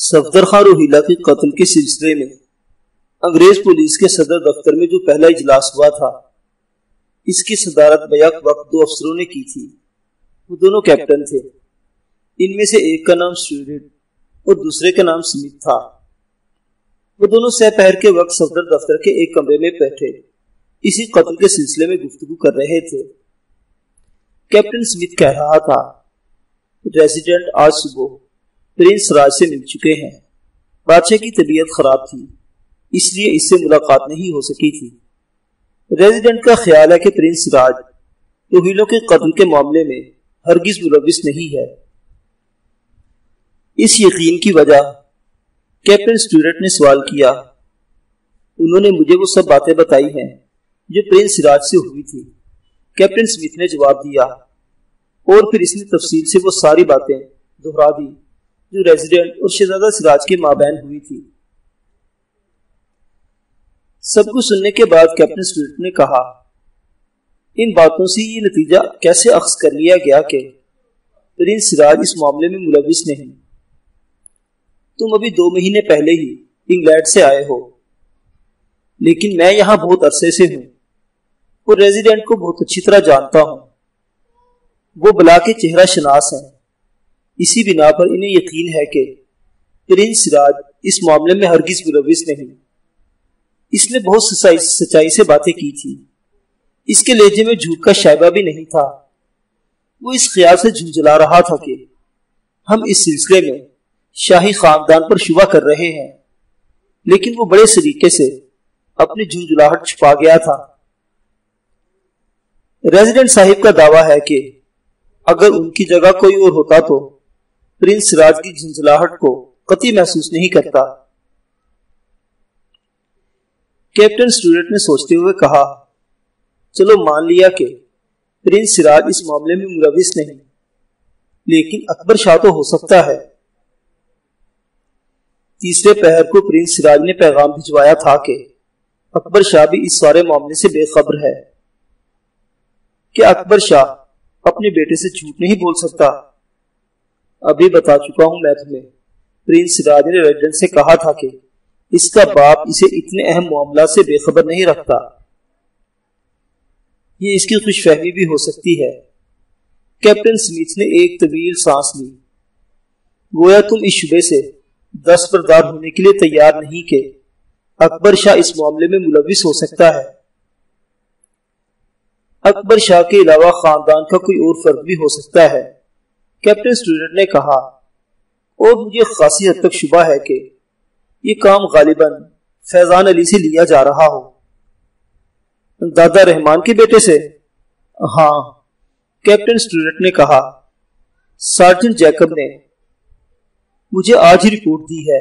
صفدر خان روہیلا کے قتل کے سلسلے میں انگریز پولیس کے صدر دفتر میں جو پہلا اجلاس ہوا تھا، اس کی صدارت بیک وقت دو افسروں نے کی تھی۔ وہ دونوں کیپٹن تھے۔ ان میں سے ایک کا نام سٹیورٹ اور دوسرے کا نام سمتھ تھا۔ وہ دونوں سہ پہر کے وقت صفدر دفتر کے ایک کمرے میں بیٹھے اسی قتل کے سلسلے میں گفتگو کر رہے تھے۔ کیپٹن سمتھ کہہ رہا تھا، ریزیڈنٹ آج صبح پرنس راج سے مل چکے ہیں۔ بادشاہ کی طبیعت خراب تھی، اس لیے اس سے ملاقات نہیں ہو سکی تھی۔ ریزیڈنٹ کا خیال ہے کہ پرنس راج روہیلوں کے قتل کے معاملے میں ہرگز ملوث نہیں ہے۔ اس یقین کی وجہ کیپٹن سٹیورٹ نے سوال کیا۔ انہوں نے مجھے وہ سب باتیں بتائی ہیں جو پرنس راج سے ہوئی تھی، کیپٹن سمتھ نے جواب دیا، اور پھر اس نے تفصیل سے وہ ساری باتیں دہرا دی جو ریزیڈنٹ اور شہزادہ سراج کے مابین ہوئی تھی۔ سب کو سننے کے بعد کیپٹن سٹیورٹ نے کہا، ان باتوں سے یہ نتیجہ کیسے اخذ کر لیا گیا کہ پرنس راج اس معاملے میں ملوث نہیں؟ تم ابھی 2 مہینے پہلے ہی انگلینڈ سے آئے ہو، لیکن میں یہاں بہت عرصے سے ہوں اور ریزیڈنٹ کو بہت اچھی طرح جانتا ہوں۔ وہ بلا کے چہرہ شناس ہیں، اسی بنا پر انہیں یقین ہے کہ پرنس راج اس معاملے میں ہرگز ملوث نہیں۔ اس نے بہت سچائی سے باتیں کی تھی، اس کے لہجے میں جھوٹ کا شائبہ بھی نہیں تھا۔ وہ اس خیال سے جھنجلا رہا تھا کہ ہم اس سلسلے میں شاہی خاندان پر شبہ کر رہے ہیں، لیکن وہ بڑے سلیقے سے اپنی جھنجلاہٹ چھپا گیا تھا۔ ریزیڈنٹ صاحب کا دعویٰ ہے کہ اگر ان کی جگہ کوئی اور ہوتا تو پرنس راج کی جھنجلاہٹ کو قطعی محسوس نہیں کرتا۔ کیپٹن سٹیورٹ نے سوچتے ہوئے کہا، چلو مان لیا کہ پرنس راج اس معاملے میں ملوث نہیں، لیکن اکبر شاہ تو ہو سکتا ہے۔ تیسرے پہر کو پرنس راج نے پیغام بھجوایا تھا کہ اکبر شاہ بھی اس سارے معاملے سے بے خبر ہے۔ کیا اکبر شاہ اپنے بیٹے سے جھوٹ نہیں بول سکتا؟ ابھی بتا چکا ہوں میں تمہیں، پرنس راج نے ریزیڈنٹ سے کہا تھا کہ اس کا باپ اسے اتنے اہم معاملات سے بے خبر نہیں رکھتا۔ یہ اس کی خوش فہمی بھی ہو سکتی ہے۔ کیپٹن سمتھ نے ایک طویل سانس لی، گویا تم اس شبے سے دستبردار ہونے کے لیے تیار نہیں کہ اکبر شاہ اس معاملے میں ملوث ہو سکتا ہے۔ اکبر شاہ کے علاوہ خاندان کا کوئی اور فرد بھی ہو سکتا ہے، کیپٹن سٹیورٹ نے کہا، اور مجھے خاصی حد تک شبہ ہے کہ یہ کام غالباً فیضان علی سے لیا جا رہا ہو۔ دادا رحمان کے بیٹے سے؟ ہاں، کیپٹن سٹیورٹ نے کہا، سارجنٹ جیکب نے مجھے آج ہی رپورٹ دی ہے۔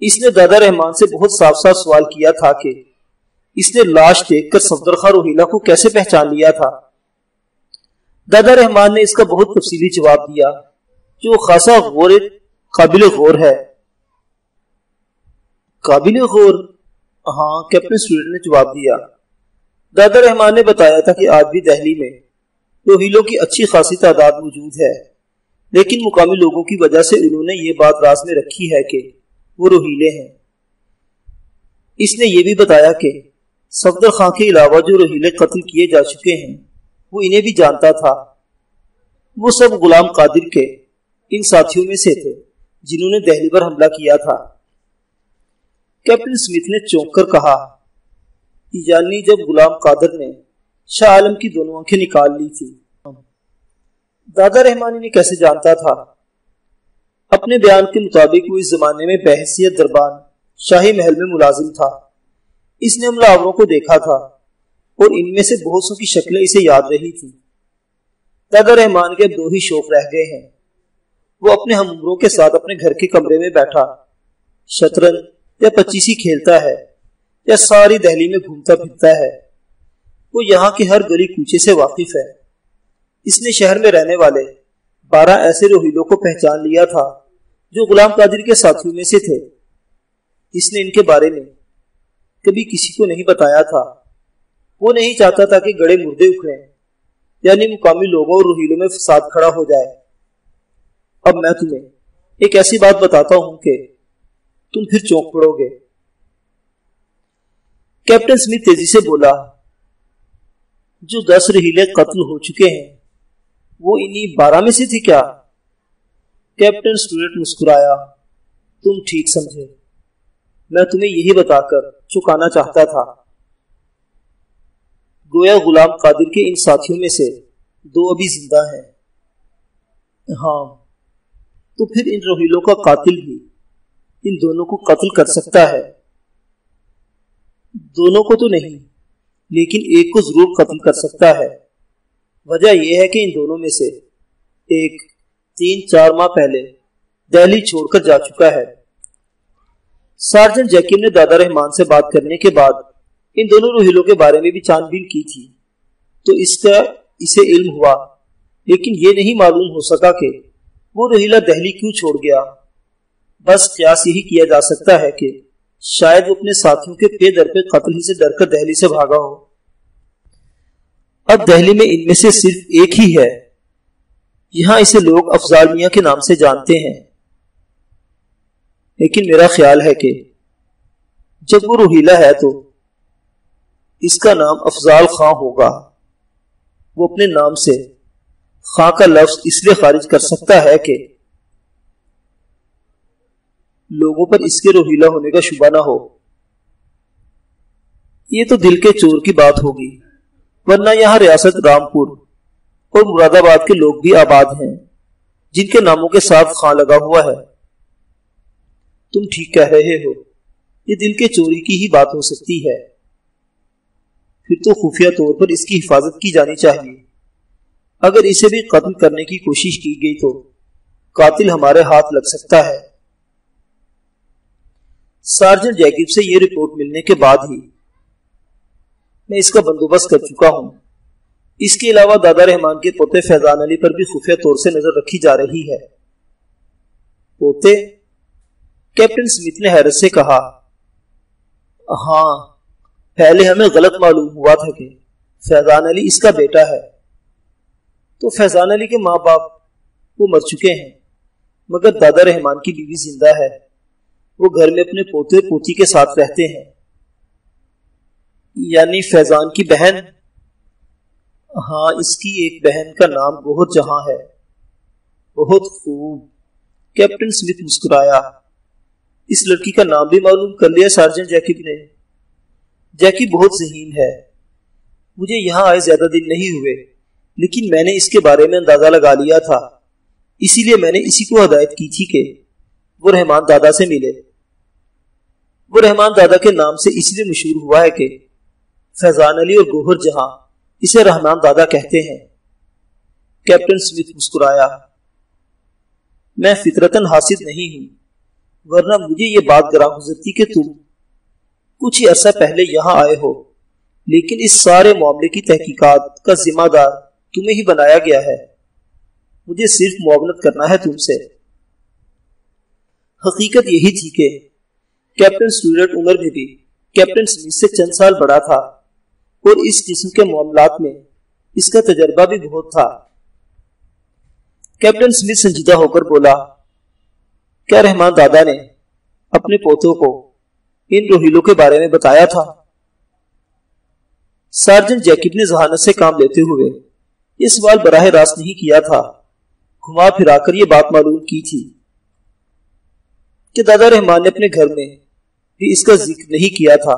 اس نے دادا رحمان سے بہت صاف صاف سوال کیا تھا کہ اس نے لاش دیکھ کر صفدر خان روہیلا کو کیسے پہچان لیا تھا۔ دادا رحمان نے اس کا بہت تفصیلی جواب دیا جو خاصا قابل غور ہے۔ قابل غور؟ ہاں، کیپٹن سٹیورٹ نے جواب دیا۔ دادا رحمان نے بتایا تھا کہ آج بھی دہلی میں روہیلوں کی اچھی خاصی تعداد موجود ہے، لیکن مقامی لوگوں کی وجہ سے انہوں نے یہ بات راز میں رکھی ہے کہ وہ روہیلے ہیں۔ اس نے یہ بھی بتایا کہ صفدر خان کے علاوہ جو روہیلے قتل کیے جا چکے ہیں وہ انہیں بھی جانتا تھا۔ وہ سب غلام قادر کے ان ساتھیوں میں سے تھے جنہوں نے دہلی پر حملہ کیا تھا۔ کیپٹن سمتھ نے چونک کر کہا، یعنی جب غلام قادر نے شاہ عالم کی دونوں آنکھیں نکال لی تھی، دادا رحمان انہیں کیسے جانتا تھا؟ اپنے بیان کے مطابق وہ اس زمانے میں بحیثیت دربان شاہی محل میں ملازم تھا۔ اس نے حملہ آوروں کو دیکھا تھا اور ان میں سے بہت سو کی شکلیں اسے یاد رہی تھی۔ دادا رحمان کے اب 2 ہی شوق رہ گئے ہیں۔ وہ اپنے ہم عمروں کے ساتھ اپنے گھر کے کمرے میں بیٹھا شطرنج یا پچیسی کھیلتا ہے یا ساری دہلی میں گھومتا پھرتا ہے۔ وہ یہاں کی ہر گلی کوچے سے واقف ہے۔ اس نے شہر میں رہنے والے 12 ایسے روہیلوں کو پہچان لیا تھا جو غلام قادر کے ساتھیوں میں سے تھے۔ اس نے ان کے بارے میں کبھی کسی کو نہیں بتایا تھا۔ وہ نہیں چاہتا تھا کہ گڑے مردے اکھڑیں، یعنی مقامی لوگوں اور روہیلوں میں فساد کھڑا ہو جائے۔ اب میں تمہیں ایک ایسی بات بتاتا ہوں کہ تم پھر چونک پڑو گے۔ کیپٹن سمتھ تیزی سے بولا، جو 10 رحیلے قتل ہو چکے ہیں وہ انہی 12 میں سے تھے کیا؟ کیپٹن سٹوارٹ مسکرایا، تم ٹھیک سمجھے، میں تمہیں یہی بتا کر چکانا چاہتا تھا۔ گویا غلام قادر کے ان ساتھیوں میں سے 2 ابھی زندہ ہیں۔ ہاں، تو پھر ان روہیلوں کا قاتل بھی ان دونوں کو قتل کر سکتا ہے۔ دونوں کو تو نہیں، لیکن ایک کو ضرور قتل کر سکتا ہے۔ وجہ یہ ہے کہ ان دونوں میں سے ایک 3-4 ماہ پہلے دہلی چھوڑ کر جا چکا ہے۔ سارجنٹ جیکب نے دادا رحمان سے بات کرنے کے بعد ان دونوں روہیلوں کے بارے میں بھی چھان بین کی تھی، تو اس کا اسے علم ہوا، لیکن یہ نہیں معلوم ہو سکا کہ وہ روہیلا دہلی کیوں چھوڑ گیا۔ بس قیاس یہی کیا جا سکتا ہے کہ شاید وہ اپنے ساتھیوں کے پے در پہ قتل ہی سے ڈر کر دہلی سے بھاگا ہو۔ اب دہلی میں ان میں سے صرف ایک ہی ہے، یہاں اسے لوگ افضال میاں کے نام سے جانتے ہیں، لیکن میرا خیال ہے کہ جب وہ روہیلا ہے تو اس کا نام افضال خاں ہوگا۔ وہ اپنے نام سے خاں کا لفظ اس لیے خارج کر سکتا ہے کہ لوگوں پر اس کے روہیلا ہونے کا شبہ نہ ہو۔ یہ تو دل کے چور کی بات ہوگی، ورنہ یہاں ریاست رامپور اور مراد آباد کے لوگ بھی آباد ہیں جن کے ناموں کے ساتھ خاں لگا ہوا ہے۔ تم ٹھیک کہہ رہے ہو، یہ دل کے چوری کی ہی بات ہو سکتی ہے۔ پھر تو خفیہ طور پر اس کی حفاظت کی جانی چاہیے۔ اگر اسے بھی قتل کرنے کی کوشش کی گئی تو قاتل ہمارے ہاتھ لگ سکتا ہے۔ سارجنٹ جیکب سے یہ رپورٹ ملنے کے بعد ہی میں اس کا بندوبست کر چکا ہوں۔ اس کے علاوہ دادا رحمان کے پوتے فیضان علی پر بھی خفیہ طور سے نظر رکھی جا رہی ہے۔ پوتے؟ کیپٹن سمتھ نے حیرت سے کہا، ہاں، پہلے ہمیں غلط معلوم ہوا تھا کہ فیضان علی اس کا بیٹا ہے۔ تو فیضان علی کے ماں باپ وہ مر چکے ہیں، مگر دادا رحمان کی بیوی زندہ ہے۔ وہ گھر میں اپنے پوتے پوتی کے ساتھ رہتے ہیں۔ یعنی فیضان کی بہن؟ ہاں، اس کی ایک بہن کا نام گوہر جہاں ہے۔ بہت خوب، کیپٹن سمتھ مسکرایا۔ اس لڑکی کا نام بھی معلوم کر لیا سارجنٹ جیکب نے؟ جیکب بہت ذہین ہے، مجھے یہاں آئے زیادہ دن نہیں ہوئے، لیکن میں نے اس کے بارے میں اندازہ لگا لیا تھا، اسی لیے میں نے اسی کو ہدایت کی تھی کہ وہ رحمان دادا سے ملے۔ وہ رحمان دادا کے نام سے اس لیے مشہور ہوا ہے کہ فیضان علی اور گوہر جہاں اسے رحمان دادا کہتے ہیں۔ کیپٹن سمتھ مسکرایا، میں فطرتاً حاسد نہیں ہوں، ورنہ مجھے یہ بات گراں گزرتی کہ تم کچھ ہی عرصہ پہلے یہاں آئے ہو، لیکن اس سارے معاملے کی تحقیقات کا ذمہ دار تمہیں ہی بنایا گیا ہے۔ مجھے صرف معاونت کرنا ہے تم سے۔ حقیقت یہی تھی کہ کیپٹن سٹوارٹ عمر میں بھی کیپٹن سمتھ سے چند سال بڑا تھا، اور اس قسم کے معاملات میں اس کا تجربہ بھی بہت تھا۔ کیپٹن سمتھ سنجیدہ ہو کر بولا، کیا رحمان دادا نے اپنے پوتوں کو ان روہیلوں کے بارے میں بتایا تھا؟ سارجنٹ جیکب نے ذہانت سے کام لیتے ہوئے یہ سوال براہ راست نہیں کیا تھا، گھما پھرا کر یہ بات معلوم کی تھی کہ دادا رحمان نے اپنے گھر میں بھی اس کا ذکر نہیں کیا تھا۔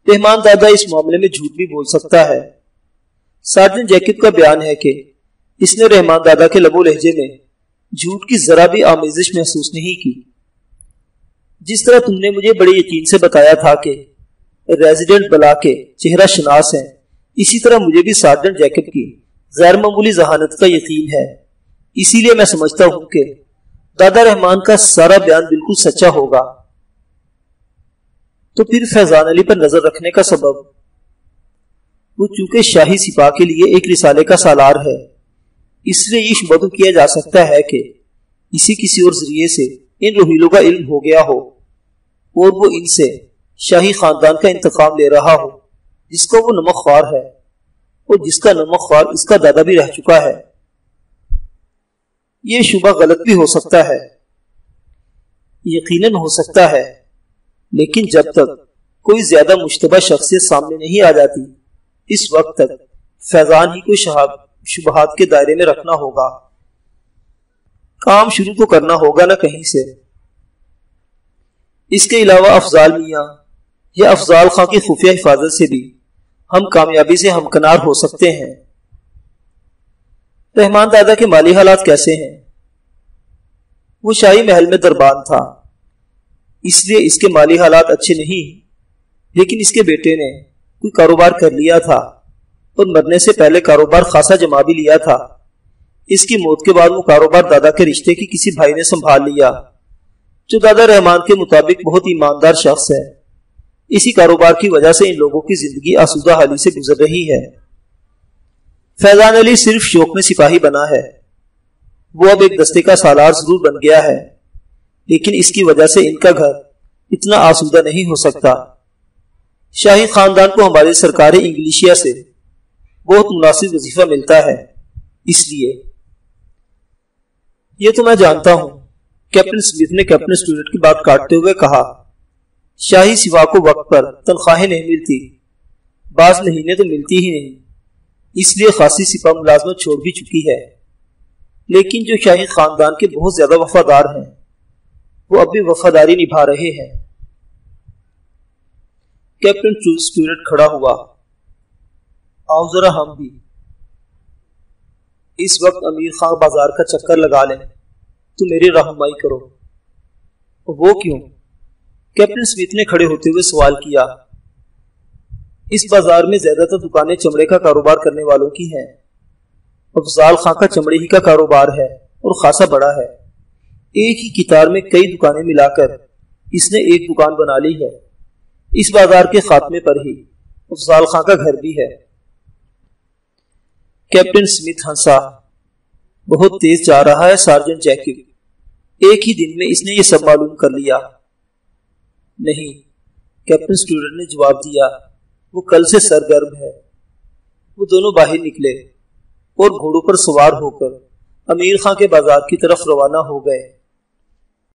رحمان دادا اس معاملے میں جھوٹ بھی بول سکتا ہے۔ سارجنٹ جیکب کا بیان ہے کہ اس نے رحمان دادا کے لب و لہجے میں جھوٹ کی ذرا بھی آمیزش محسوس نہیں کی۔ جس طرح تم نے مجھے بڑے یقین سے بتایا تھا کہ ریزیڈنٹ بلا کے چہرہ شناس ہیں، اسی طرح مجھے بھی سارجنٹ جیکب کی غیر معمولی ذہانت کا یقین ہے۔ اسی لیے میں سمجھتا ہوں کہ دادا رحمان کا سارا بیان بالکل سچا ہوگا۔ تو پھر فیضان علی پر نظر رکھنے کا سبب؟ وہ چونکہ شاہی سپاہ کے لیے ایک رسالے کا سالار ہے، اس لیے یہ شبہ کیا جا سکتا ہے کہ اسی کسی اور ذریعے سے ان روہیلوں کا علم ہو گیا ہو اور وہ ان سے شاہی خاندان کا انتقام لے رہا ہو، جس کو وہ نمک خوار ہے اور جس کا نمک خوار اس کا دادا بھی رہ چکا ہے۔ یہ شبہ غلط بھی ہو سکتا ہے، یقیناً ہو سکتا ہے، لیکن جب تک کوئی زیادہ مشتبہ شخصیت سامنے نہیں آ جاتی اس وقت تک فیضان ہی کو شبہات کے دائرے میں رکھنا ہوگا۔ کام شروع تو کرنا ہوگا نہ کہیں سے۔ اس کے علاوہ افضال میاں یا افضال خان کی خفیہ حفاظت سے بھی ہم کامیابی سے ہمکنار ہو سکتے ہیں۔ رحمان دادا کے مالی حالات کیسے ہیں؟ وہ شاہی محل میں دربان تھا، اس لیے اس کے مالی حالات اچھے نہیں، لیکن اس کے بیٹے نے کوئی کاروبار کر لیا تھا اور مرنے سے پہلے کاروبار خاصا جما بھی لیا تھا۔ اس کی موت کے بعد وہ کاروبار دادا کے رشتے کی کسی بھائی نے سنبھال لیا، جو دادا رحمان کے مطابق بہت ایماندار شخص ہے۔ اسی کاروبار کی وجہ سے ان لوگوں کی زندگی آسودہ حالی سے گزر رہی ہے۔ فیضان علی صرف شوق میں سپاہی بنا ہے، وہ اب ایک دستے کا سالار ضرور بن گیا ہے، لیکن اس کی وجہ سے ان کا گھر اتنا آسودہ نہیں ہو سکتا۔ شاہی خاندان کو ہمارے سرکار انگلیشیا سے بہت مناسب وظیفہ ملتا ہے، اس لیے یہ تو میں جانتا ہوں، کیپٹن سمتھ نے کیپٹن اسٹوارٹ کی بات کاٹتے ہوئے کہا۔ شاہی سپاہ کو وقت پر تنخواہیں نہیں ملتی، بعض مہینے تو ملتی ہی نہیں، اس لیے خاصی سپاہ ملازمت چھوڑ بھی چکی ہے، لیکن جو شاہی خاندان کے بہت زیادہ وفادار ہیں وہ اب بھی وفاداری نبھا رہے ہیں۔ کیپٹن اسٹوارٹ کھڑا ہوا۔ آؤ ذرا ہم بھی اس وقت امیر خان بازار کا چکر لگا لیں تو میری رہنمائی کرو۔ وہ کیوں؟ کیپٹن سمتھ نے کھڑے ہوتے ہوئے سوال کیا۔ اس بازار میں زیادہ تر دکانیں چمڑے کا کاروبار کرنے والوں کی ہیں۔ افضال خان کا چمڑے ہی کا کاروبار ہے اور خاصا بڑا ہے۔ ایک ہی قطار میں کئی دکانیں ملا کر اس نے ایک دکان بنا لی ہے۔ اس بازار کے خاتمے پر ہی افضال خان کا گھر بھی ہے۔ کیپٹن سمتھ ہنسا۔ بہت تیز جا رہا ہے سارجنٹ جیکب، ایک ہی دن میں اس نے یہ سب معلوم کر لیا۔ نہیں، کیپٹن اسٹوارٹ نے جواب دیا، وہ کل سے سرگرم ہے۔ وہ دونوں باہر نکلے اور گھوڑوں پر سوار ہو کر امیر خان کے بازار کی طرف روانہ ہو گئے۔